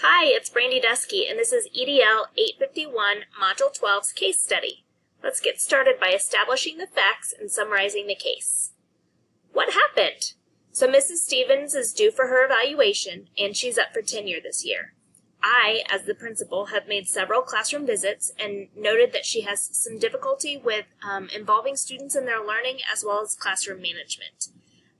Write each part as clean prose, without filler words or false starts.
Hi, it's Brandy Dusky, and this is EDL 851 Module 12's case study. Let's get started by establishing the facts and summarizing the case. What happened? So Mrs. Stevens is due for her evaluation, and she's up for tenure this year. I, as the principal, have made several classroom visits and noted that she has some difficulty with involving students in their learning as well as classroom management.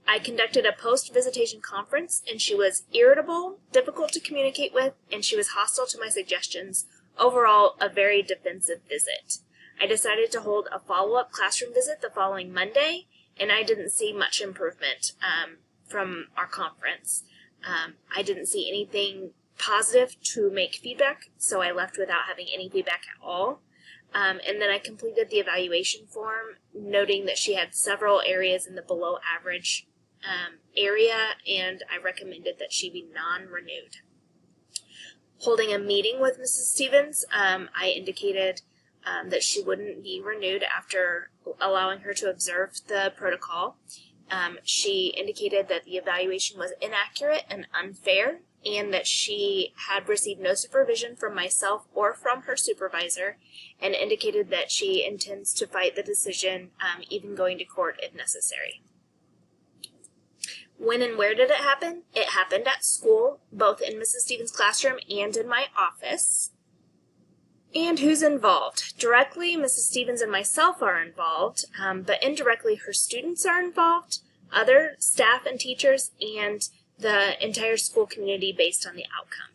I conducted a post-visitation conference, and she was irritable, difficult to communicate with, and she was hostile to my suggestions. Overall, a very defensive visit. I decided to hold a follow-up classroom visit the following Monday, and I didn't see much improvement from our conference. I didn't see anything positive to make feedback, so I left without having any feedback at all. And then I completed the evaluation form, noting that she had several areas in the below average area, and I recommended that she be non-renewed. Holding a meeting with Mrs. Stevens, I indicated that she wouldn't be renewed after allowing her to observe the protocol. She indicated that the evaluation was inaccurate and unfair, and that she had received no supervision from myself or from her supervisor, and indicated that she intends to fight the decision, even going to court if necessary. When and where did it happen? It happened at school, both in Mrs. Stevens' classroom and in my office. And who's involved? Directly, Mrs. Stevens and myself are involved, but indirectly her students are involved, other staff and teachers, and the entire school community based on the outcome.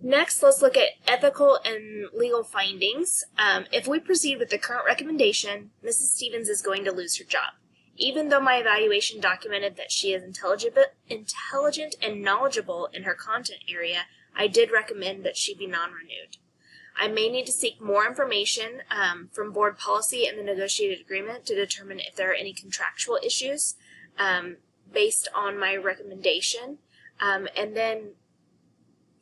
Next, let's look at ethical and legal findings. If we proceed with the current recommendation, Mrs. Stevens is going to lose her job. Even though my evaluation documented that she is intelligent and knowledgeable in her content area, I did recommend that she be non-renewed. I may need to seek more information from board policy and the negotiated agreement to determine if there are any contractual issues based on my recommendation. And then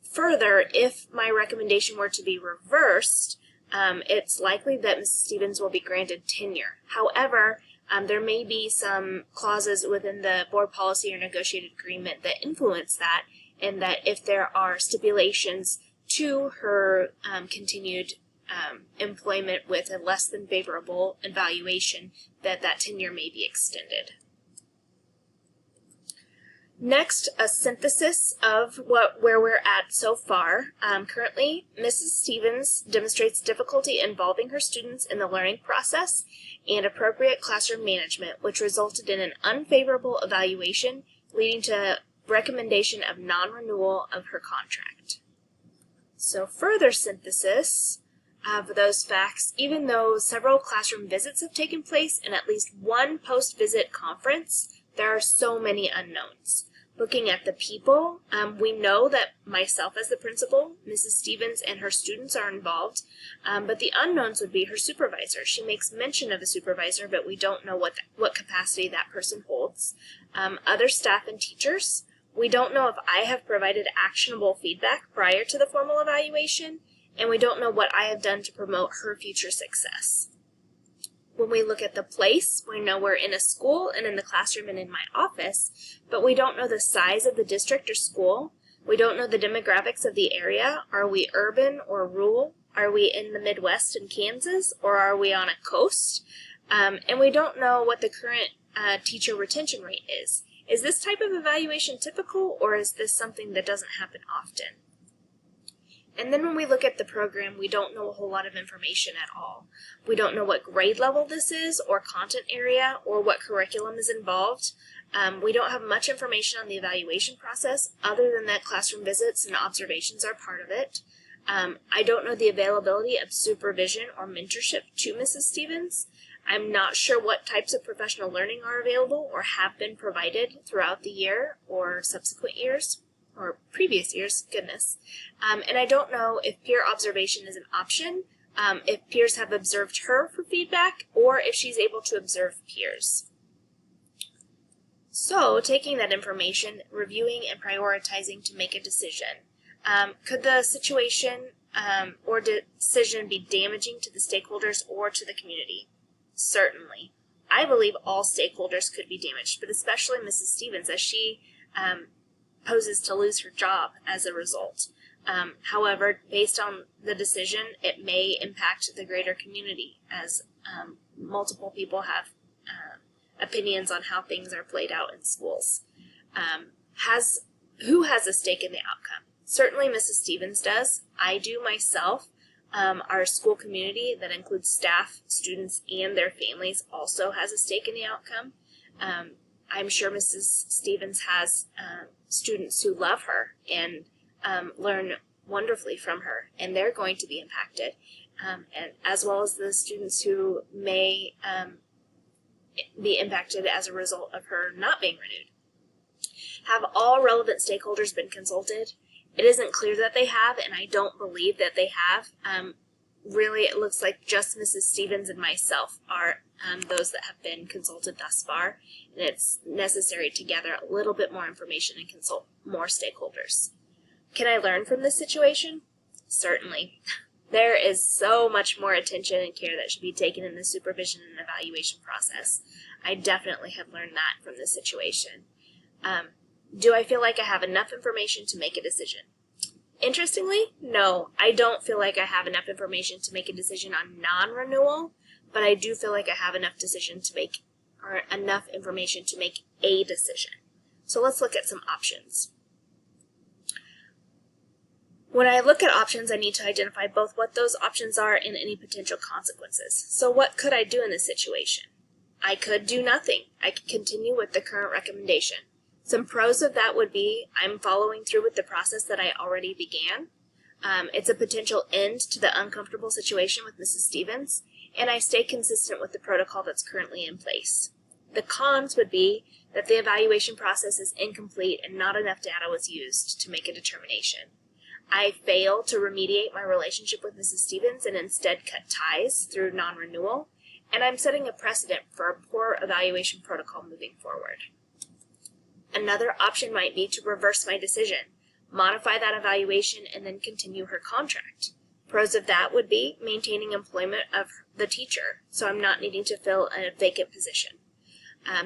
further, if my recommendation were to be reversed, it's likely that Mrs. Stevens will be granted tenure. However, there may be some clauses within the board policy or negotiated agreement that influence that, and that if there are stipulations to her continued employment with a less than favorable evaluation, that tenure may be extended. Next, a synthesis of where we're at so far. Currently, Mrs. Stevens demonstrates difficulty involving her students in the learning process and appropriate classroom management, which resulted in an unfavorable evaluation, leading to recommendation of non-renewal of her contract. So further synthesis of those facts, even though several classroom visits have taken place and at least one post-visit conference, there are so many unknowns. Looking at the people, we know that myself as the principal, Mrs. Stevens, and her students are involved, but the unknowns would be her supervisor. She makes mention of a supervisor, but we don't know what capacity that person holds. Other staff and teachers, we don't know if I have provided actionable feedback prior to the formal evaluation, and we don't know what I have done to promote her future success. When we look at the place, we know we're in a school and in the classroom and in my office, but we don't know the size of the district or school. We don't know the demographics of the area. Are we urban or rural? Are we in the Midwest in Kansas, or are we on a coast? And we don't know what the current teacher retention rate is. Is this type of evaluation typical, or is this something that doesn't happen often? And then when we look at the program, we don't know a whole lot of information at all. We don't know what grade level this is, or content area, or what curriculum is involved. We don't have much information on the evaluation process, other than that classroom visits and observations are part of it. I don't know the availability of supervision or mentorship to Mrs. Stevens. I'm not sure what types of professional learning are available or have been provided throughout the year or subsequent years. Or previous years, goodness. And I don't know if peer observation is an option, if peers have observed her for feedback, or if she's able to observe peers. So, taking that information, reviewing and prioritizing to make a decision. Could the situation or decision be damaging to the stakeholders or to the community? Certainly. I believe all stakeholders could be damaged, but especially Mrs. Stevens, as she poses to lose her job as a result. However, based on the decision, it may impact the greater community, as multiple people have opinions on how things are played out in schools. Who has a stake in the outcome? Certainly Mrs. Stevens does. I do myself. Our school community, that includes staff, students, and their families, also has a stake in the outcome. I'm sure Mrs. Stevens has students who love her and learn wonderfully from her, and they're going to be impacted, and as well as the students who may be impacted as a result of her not being renewed. Have all relevant stakeholders been consulted? It isn't clear that they have, and I don't believe that they have. Really, it looks like just Mrs. Stevens and myself are those that have been consulted thus far, and it's necessary to gather a little bit more information and consult more stakeholders. Can I learn from this situation? Certainly. There is so much more attention and care that should be taken in the supervision and evaluation process. I definitely have learned that from this situation. Do I feel like I have enough information to make a decision? Interestingly, no, I don't feel like I have enough information to make a decision on non-renewal, but I do feel like I have enough enough information to make a decision. So let's look at some options. When I look at options, I need to identify both what those options are and any potential consequences. So what could I do in this situation? I could do nothing. I could continue with the current recommendation. Some pros of that would be I'm following through with the process that I already began. It's a potential end to the uncomfortable situation with Mrs. Stevens, and I stay consistent with the protocol that's currently in place. The cons would be that the evaluation process is incomplete and not enough data was used to make a determination. I fail to remediate my relationship with Mrs. Stevens and instead cut ties through non-renewal, and I'm setting a precedent for a poor evaluation protocol moving forward. Another option might be to reverse my decision, modify that evaluation, and then continue her contract. Pros of that would be maintaining employment of the teacher, so I'm not needing to fill a vacant position.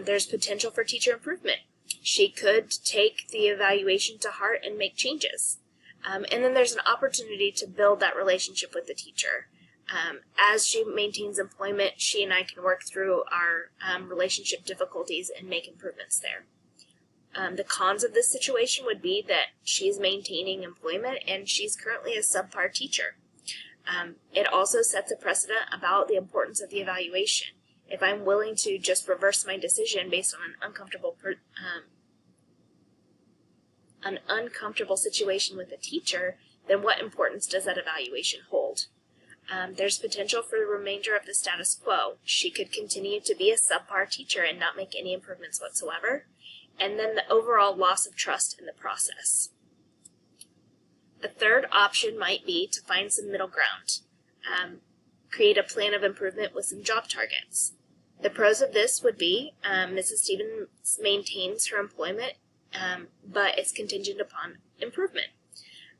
There's potential for teacher improvement. She could take the evaluation to heart and make changes. And then there's an opportunity to build that relationship with the teacher. As she maintains employment, she and I can work through our relationship difficulties and make improvements there. The cons of this situation would be that she's maintaining employment and she's currently a subpar teacher. It also sets a precedent about the importance of the evaluation. If I'm willing to just reverse my decision based on an uncomfortable situation with a teacher, then what importance does that evaluation hold? There's potential for the remainder of the status quo. She could continue to be a subpar teacher and not make any improvements whatsoever. And then the overall loss of trust in the process. A third option might be to find some middle ground. Create a plan of improvement with some job targets. The pros of this would be Mrs. Stevens maintains her employment, but it's contingent upon improvement.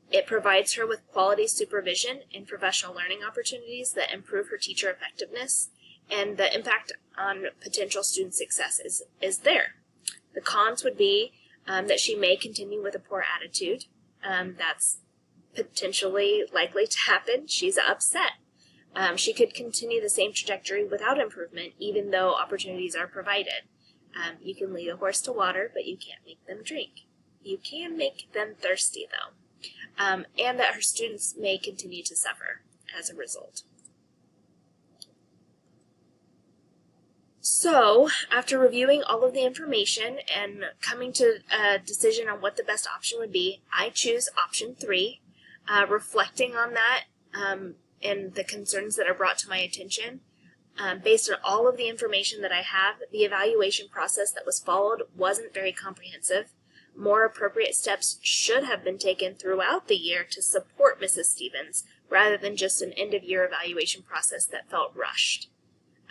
It provides her with quality supervision and professional learning opportunities that improve her teacher effectiveness, and the impact on potential student success is there. The cons would be that she may continue with a poor attitude. That's potentially likely to happen. She's upset. She could continue the same trajectory without improvement, even though opportunities are provided. You can lead a horse to water, but you can't make them drink. You can make them thirsty, though. And that her students may continue to suffer as a result. So, after reviewing all of the information and coming to a decision on what the best option would be, I choose option 3, reflecting on that and the concerns that are brought to my attention. Based on all of the information that I have, the evaluation process that was followed wasn't very comprehensive. More appropriate steps should have been taken throughout the year to support Mrs. Stevens, rather than just an end-of-year evaluation process that felt rushed.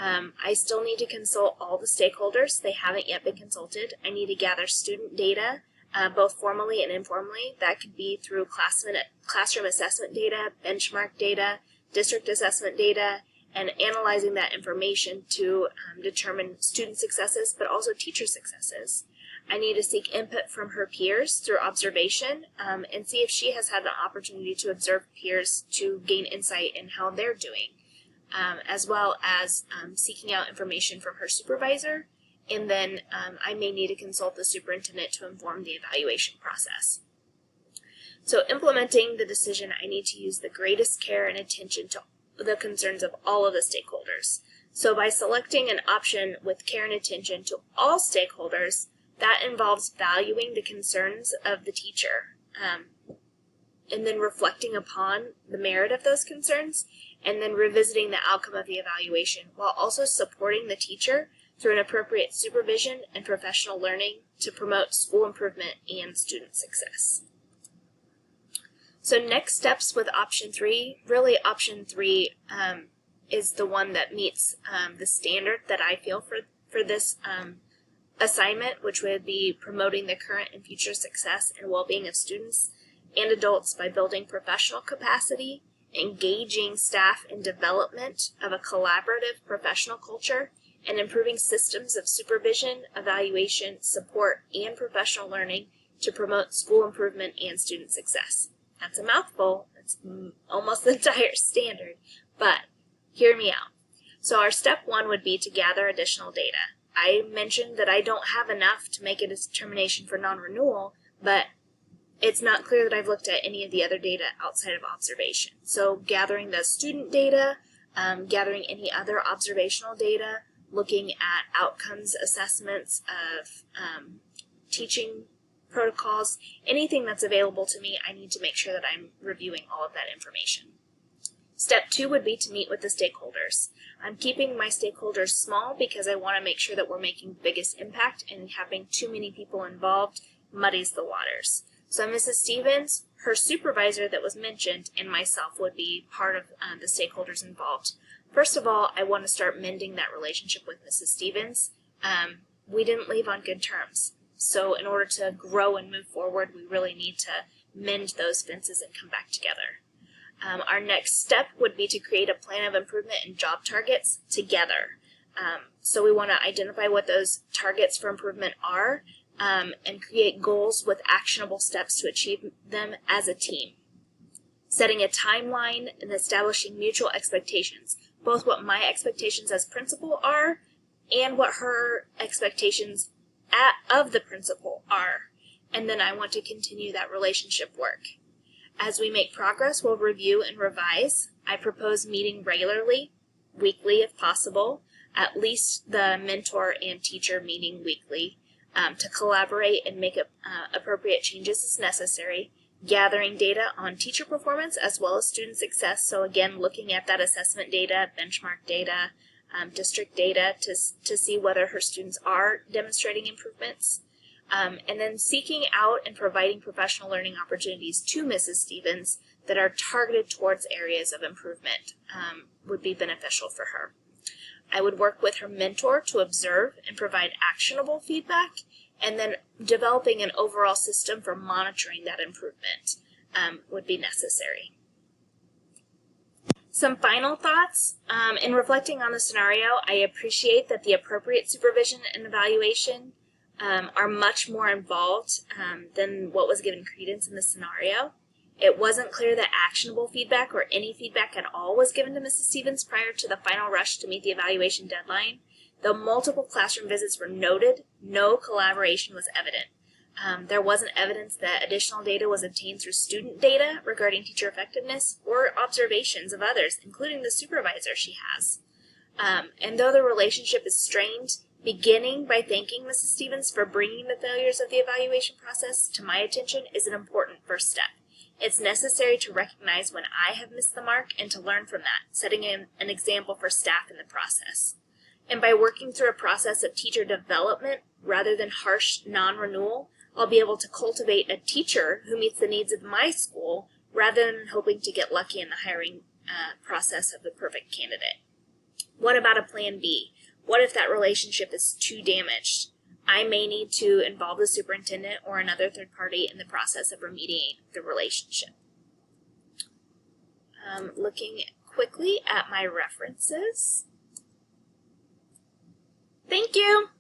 I still need to consult all the stakeholders. They haven't yet been consulted. I need to gather student data, both formally and informally. That could be through classroom assessment data, benchmark data, district assessment data, and analyzing that information to determine student successes, but also teacher successes. I need to seek input from her peers through observation and see if she has had the opportunity to observe peers to gain insight in how they're doing, as well as seeking out information from her supervisor, and then I may need to consult the superintendent to inform the evaluation process. So implementing the decision, I need to use the greatest care and attention to the concerns of all of the stakeholders. So by selecting an option with care and attention to all stakeholders, that involves valuing the concerns of the teacher, and then reflecting upon the merit of those concerns, and then revisiting the outcome of the evaluation while also supporting the teacher through an appropriate supervision and professional learning to promote school improvement and student success. So next steps with option 3, really option 3 is the one that meets the standard that I feel for this assignment, which would be promoting the current and future success and well-being of students and adults by building professional capacity, engaging staff in development of a collaborative professional culture, and improving systems of supervision, evaluation, support, and professional learning to promote school improvement and student success. That's a mouthful. That's almost the entire standard, but hear me out. So our step 1 would be to gather additional data. I mentioned that I don't have enough to make a determination for non-renewal, but it's not clear that I've looked at any of the other data outside of observation. So gathering the student data, gathering any other observational data, looking at outcomes assessments of teaching protocols, anything that's available to me, I need to make sure that I'm reviewing all of that information. Step 2 would be to meet with the stakeholders. I'm keeping my stakeholders small because I want to make sure that we're making the biggest impact, and having too many people involved muddies the waters. So Mrs. Stevens, her supervisor that was mentioned, and myself would be part of the stakeholders involved. First of all, I want to start mending that relationship with Mrs. Stevens. We didn't leave on good terms. So in order to grow and move forward, we really need to mend those fences and come back together. Our next step would be to create a plan of improvement and job targets together. So we want to identify what those targets for improvement are and create goals with actionable steps to achieve them as a team. Setting a timeline and establishing mutual expectations, both what my expectations as principal are and what her expectations of the principal are. And then I want to continue that relationship work. As we make progress, we'll review and revise. I propose meeting regularly, weekly if possible, at least the mentor and teacher meeting weekly, to collaborate and make appropriate changes as necessary, gathering data on teacher performance as well as student success. So again, looking at that assessment data, benchmark data, district data to see whether her students are demonstrating improvements. And then seeking out and providing professional learning opportunities to Mrs. Stevens that are targeted towards areas of improvement would be beneficial for her. I would work with her mentor to observe and provide actionable feedback, and then developing an overall system for monitoring that improvement would be necessary. Some final thoughts. In reflecting on the scenario, I appreciate that the appropriate supervision and evaluation are much more involved than what was given credence in the scenario. It wasn't clear that actionable feedback or any feedback at all was given to Mrs. Stevens prior to the final rush to meet the evaluation deadline. Though multiple classroom visits were noted, no collaboration was evident. There wasn't evidence that additional data was obtained through student data regarding teacher effectiveness or observations of others, including the supervisor she has. And though the relationship is strained, beginning by thanking Mrs. Stevens for bringing the failures of the evaluation process to my attention is an important first step. It's necessary to recognize when I have missed the mark and to learn from that, setting an example for staff in the process. And by working through a process of teacher development rather than harsh non-renewal, I'll be able to cultivate a teacher who meets the needs of my school rather than hoping to get lucky in the hiring process of the perfect candidate. What about a plan B? What if that relationship is too damaged? I may need to involve the superintendent or another third party in the process of remediating the relationship. Looking quickly at my references. Thank you.